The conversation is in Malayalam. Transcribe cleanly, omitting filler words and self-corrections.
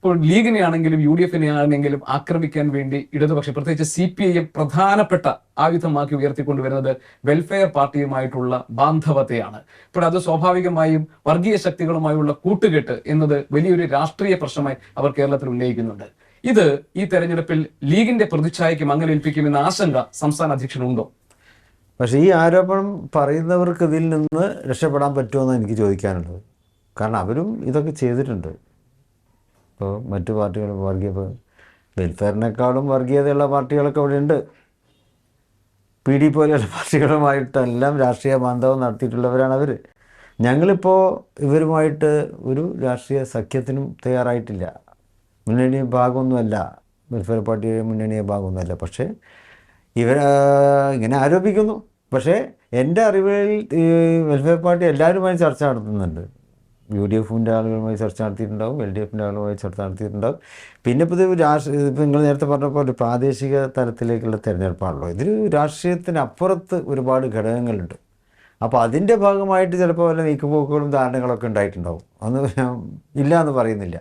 ഇപ്പോൾ ലീഗിനെ ആണെങ്കിലും UDF ആണെങ്കിലും ആക്രമിക്കാൻ വേണ്ടി ഇടതുപക്ഷം പ്രത്യേകിച്ച് CPIM പ്രധാനപ്പെട്ട ആയുധമാക്കി ഉയർത്തിക്കൊണ്ടുവരുന്നത് വെൽഫെയർ പാർട്ടിയുമായിട്ടുള്ള ബാന്ധവത്തെയാണ്. ഇപ്പോൾ അത് സ്വാഭാവികമായും വർഗീയ ശക്തികളുമായുള്ള കൂട്ടുകെട്ട് എന്നത് വലിയൊരു രാഷ്ട്രീയ പ്രശ്നമായി അവർ കേരളത്തിൽ ഉന്നയിക്കുന്നുണ്ട്. ഇത് ഈ തെരഞ്ഞെടുപ്പിൽ ലീഗിന്റെ പ്രതിച്ഛായയ്ക്ക് മങ്ങലേൽപ്പിക്കുമെന്ന ആശങ്ക സംസ്ഥാന അധ്യക്ഷനുണ്ടോ? പക്ഷേ ഈ ആരോപണം പറയുന്നവർക്ക് ഇതിൽ നിന്ന് രക്ഷപ്പെടാൻ പറ്റുമെന്ന് എനിക്ക് ചോദിക്കാനുള്ളത്. കാരണം അവരും ഇതൊക്കെ ചെയ്തിട്ടുണ്ട്. ഇപ്പോൾ മറ്റു പാർട്ടികളും വെൽഫെയറിനേക്കാളും വർഗീയതയുള്ള പാർട്ടികളൊക്കെ ഇവിടെ ഉണ്ട്. PD പോലെയുള്ള പാർട്ടികളുമായിട്ടെല്ലാം രാഷ്ട്രീയ ബാന്ധവം നടത്തിയിട്ടുള്ളവരാണ് അവർ. ഞങ്ങളിപ്പോൾ ഇവരുമായിട്ട് ഒരു രാഷ്ട്രീയ സഖ്യത്തിനും തയ്യാറായിട്ടില്ല. മുന്നണി ഭാഗമൊന്നുമല്ല, വെൽഫെയർ പാർട്ടിയുടെ മുന്നണിയെ ഭാഗമൊന്നുമല്ല. പക്ഷേ ഇങ്ങനെ ആരോപിക്കുന്നു. പക്ഷേ എൻ്റെ അറിവിൽ ഈ വെൽഫെയർ പാർട്ടി എല്ലാവരുമായി ചർച്ച നടത്തുന്നുണ്ട്. UDFൻ്റെ ആളുകളുമായി ചർച്ച നടത്തിയിട്ടുണ്ടാവും, LDFൻ്റെ ആളുകളുമായി ചർച്ച നടത്തിയിട്ടുണ്ടാവും. പിന്നെ ഇപ്പോൾ ഇത് ഇപ്പോൾ നിങ്ങൾ നേരത്തെ പറഞ്ഞപ്പോൾ ഒരു പ്രാദേശിക തലത്തിലേക്കുള്ള തിരഞ്ഞെടുപ്പാണല്ലോ. ഇതിൽ രാഷ്ട്രീയത്തിനപ്പുറത്ത് ഒരുപാട് ഘടകങ്ങളുണ്ട്. അപ്പോൾ അതിൻ്റെ ഭാഗമായിട്ട് ചിലപ്പോൾ വല്ല നീക്കുപോക്കുകളും ധാരണകളൊക്കെ ഉണ്ടായിട്ടുണ്ടാവും. അന്ന് ഞാൻ ഇല്ല എന്ന് പറയുന്നില്ല.